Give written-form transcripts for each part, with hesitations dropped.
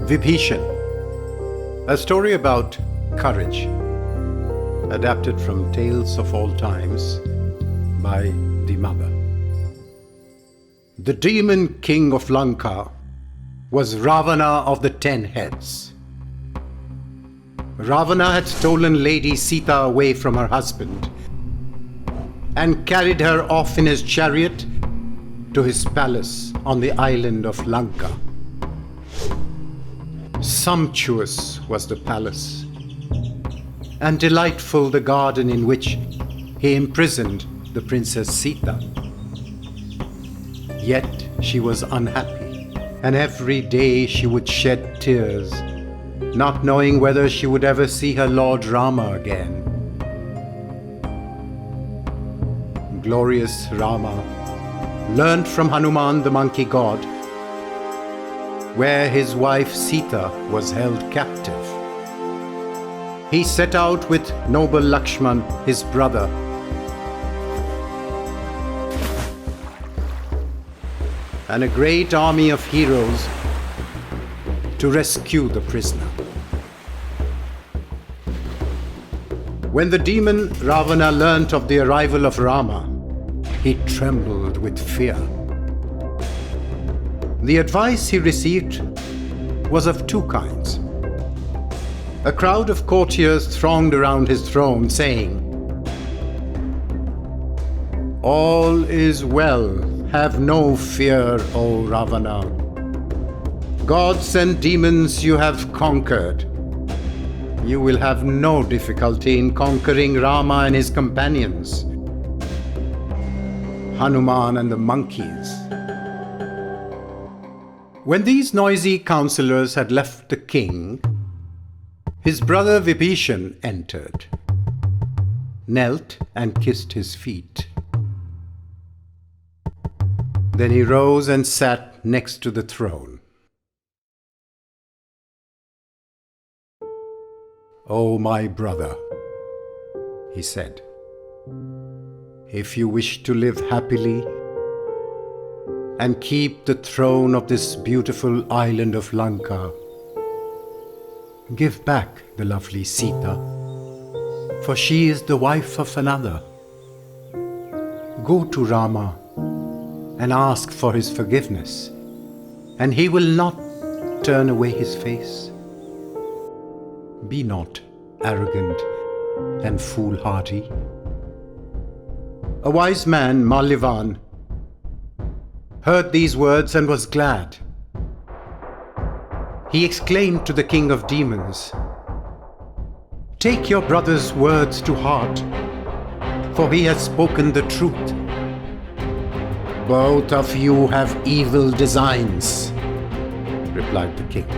Vibhishan, a story about courage, adapted from Tales of All Times by the Mother. The demon king of Lanka was Ravana of the 10 heads. Ravana had stolen Lady Sita away from her husband and carried her off in his chariot to his palace on the island of Lanka. Sumptuous was the palace, and delightful the garden in which he imprisoned the Princess Sita. Yet she was unhappy, and every day she would shed tears, not knowing whether she would ever see her Lord Rama again. Glorious Rama learned from Hanuman, the monkey god, where his wife Sita was held captive. He set out with noble Lakshman, his brother, and a great army of heroes to rescue the prisoner. When the demon Ravana learnt of the arrival of Rama, he trembled with fear. The advice he received was of two kinds. A crowd of courtiers thronged around his throne, saying, "All is well, have no fear, O Ravana. Gods and demons you have conquered. You will have no difficulty in conquering Rama and his companions, Hanuman and the monkeys." When these noisy counselors had left the king, his brother Vibhishan entered, knelt and kissed his feet. Then he rose and sat next to the throne. "O my brother," he said, "if you wish to live happily and keep the throne of this beautiful island of Lanka, give back the lovely Sita, for she is the wife of another. Go to Rama and ask for his forgiveness, and he will not turn away his face. Be not arrogant and foolhardy." A wise man, Malivan, heard these words and was glad. He exclaimed to the king of demons, "Take your brother's words to heart, for he has spoken the truth. Both of you have evil designs," replied the king,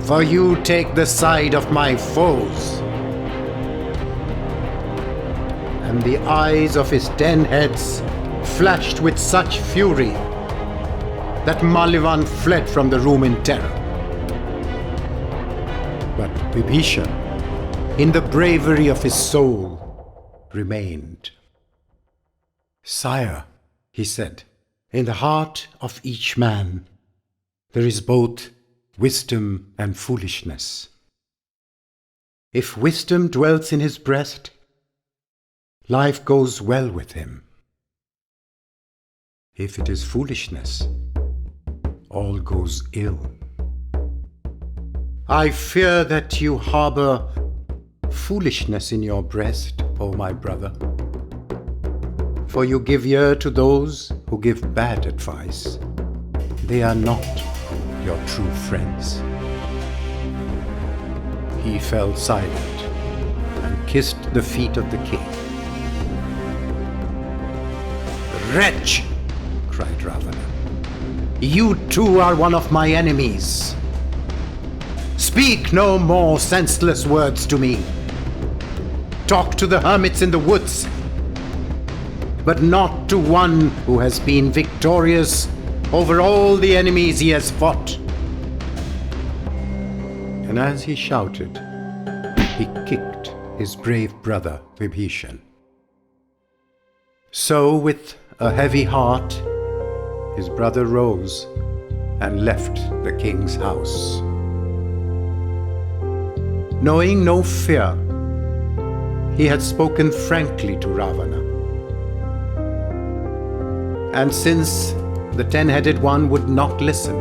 "for you take the side of my foes." And the eyes of his 10 heads flashed with such fury that Malivan fled from the room in terror. But Vibhishan, in the bravery of his soul, remained. "Sire," he said, "in the heart of each man there is both wisdom and foolishness. If wisdom dwells in his breast, life goes well with him. If it is foolishness, all goes ill. I fear that you harbor foolishness in your breast, O my brother, for you give ear to those who give bad advice. They are not your true friends." He fell silent and kissed the feet of the king. "Wretch!" cried Ravana, "you too are one of my enemies. Speak no more senseless words to me. Talk to the hermits in the woods, but not to one who has been victorious over all the enemies he has fought." And as he shouted, he kicked his brave brother Vibhishan. So with a heavy heart, his brother rose and left the king's house. Knowing no fear, he had spoken frankly to Ravana. And since the 10-headed one would not listen,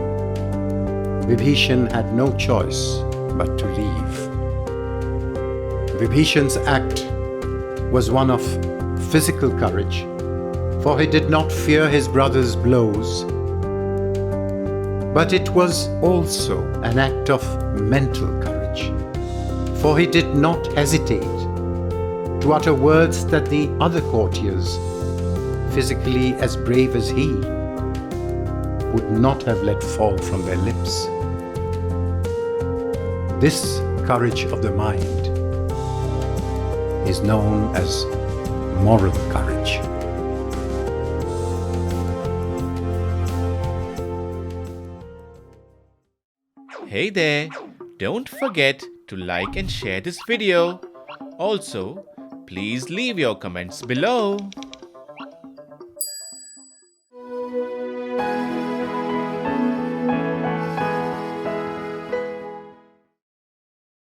Vibhishan had no choice but to leave. Vibhishan's act was one of physical courage, for he did not fear his brother's blows, but it was also an act of mental courage, for he did not hesitate to utter words that the other courtiers, physically as brave as he, would not have let fall from their lips. This courage of the mind is known as moral courage. Hey there! Don't forget to like and share this video. Also, please leave your comments below.